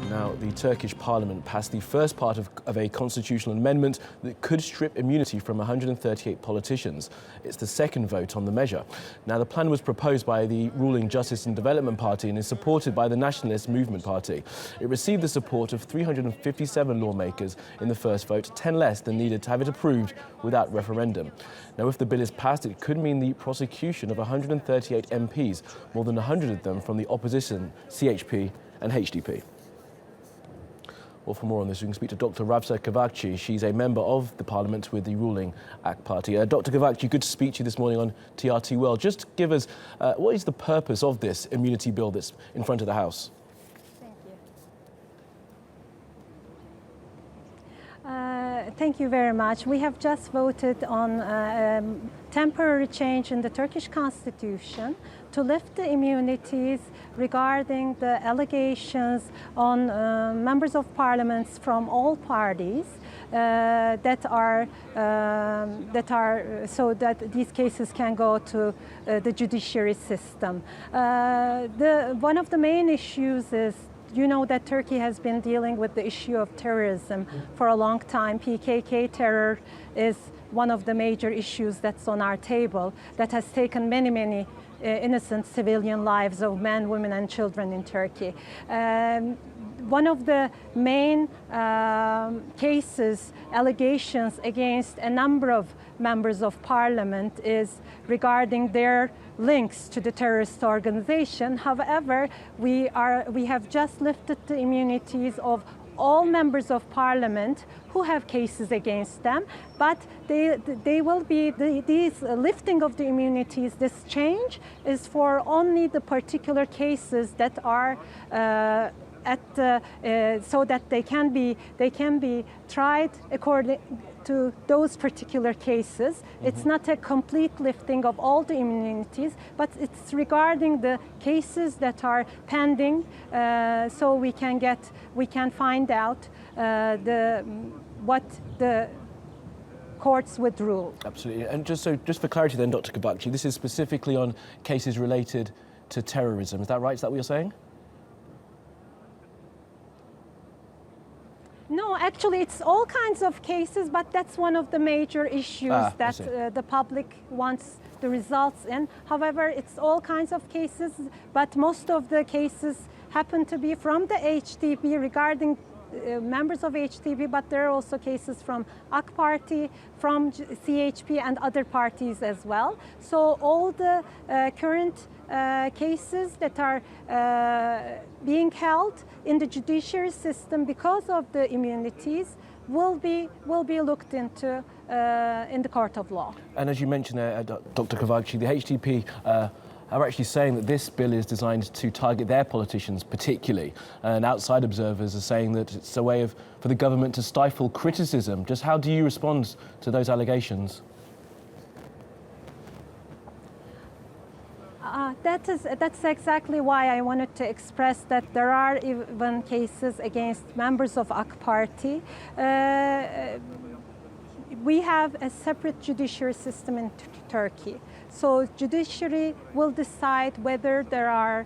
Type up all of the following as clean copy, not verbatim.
Now, the Turkish parliament passed the first part of a constitutional amendment that could strip immunity from 138 politicians. It's the second vote on the measure. Now, the plan was proposed by the ruling Justice and Development Party and is supported by the Nationalist Movement Party. It received the support of 357 lawmakers in the first vote, 10 less than needed to have it approved without referendum. Now, if the bill is passed, it could mean the prosecution of 138 MPs, more than 100 of them from the opposition, CHP and HDP. Well, for more on this, we can speak to Dr. Ravza Kavakci. She's a member of the parliament with the ruling AK Party. Dr. Kavakci, good to speak to you this morning on TRT World. Just give us, what is the purpose of this immunity bill that's in front of the House? Thank you very much. We have just voted on temporary change in the Turkish constitution to lift the immunities regarding the allegations on members of parliaments from all parties that are so that these cases can go to the judiciary system. One of the main issues is, you know, that Turkey has been dealing with the issue of terrorism for a long time. PKK terror is one of the major issues that's on our table that has taken many innocent civilian lives of men, women and children in Turkey. One of the main cases, allegations against a number of members of parliament is regarding their links to the terrorist organization. However, we have just lifted the immunities of all members of parliament who have cases against them, but they will be, these lifting of the immunities, this change is for only the particular cases that are so that they can be tried according to those particular cases. It's not a complete lifting of all the immunities, but it's regarding the cases that are pending, so we can find out what the courts would rule. Absolutely. And just for clarity then, Dr. Kavakci, this is specifically on cases related to terrorism. Is that right? Is that what you're saying? No, actually, it's all kinds of cases, but that's one of the major issues that the public wants the results in. However, it's all kinds of cases, but most of the cases happen to be from the HDP regarding members of HDP, but there are also cases from AK Party, from CHP and other parties as well. So all the current cases that are being held in the judiciary system because of the immunities will be looked into in the court of law. And as you mentioned there, Dr. Kavakci, the HDP are actually saying that this bill is designed to target their politicians particularly, and outside observers are saying that it's a way for the government to stifle criticism. Just how do you respond to those allegations? That's exactly why I wanted to express that there are even cases against members of AK Party. We have a separate judiciary system in Turkey, so judiciary will decide whether there are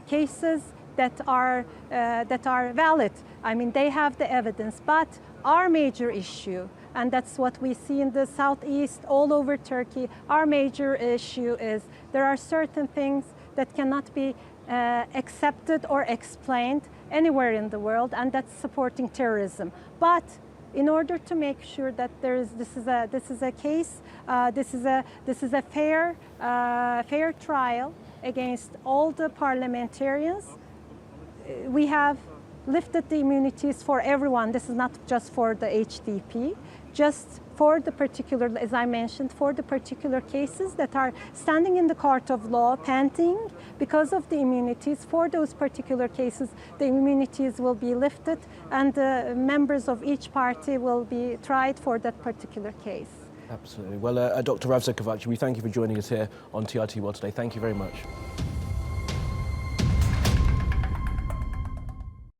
cases that are valid. I mean, they have the evidence, but our major issue, and that's what we see in the southeast, all over Turkey, our major issue is there are certain things that cannot be accepted or explained anywhere in the world, and that's supporting terrorism. But in order to make sure that this is a case, this is a fair trial against all the parliamentarians, we have lifted the immunities for everyone. This is not just for the HDP, just for the particular, as I mentioned, for the particular cases that are standing in the court of law pending because of the immunities. For those particular cases, the immunities will be lifted and the members of each party will be tried for that particular case. Absolutely. Well, Dr. Ravza Kavakci, we thank you for joining us here on TRT World today. Thank you very much.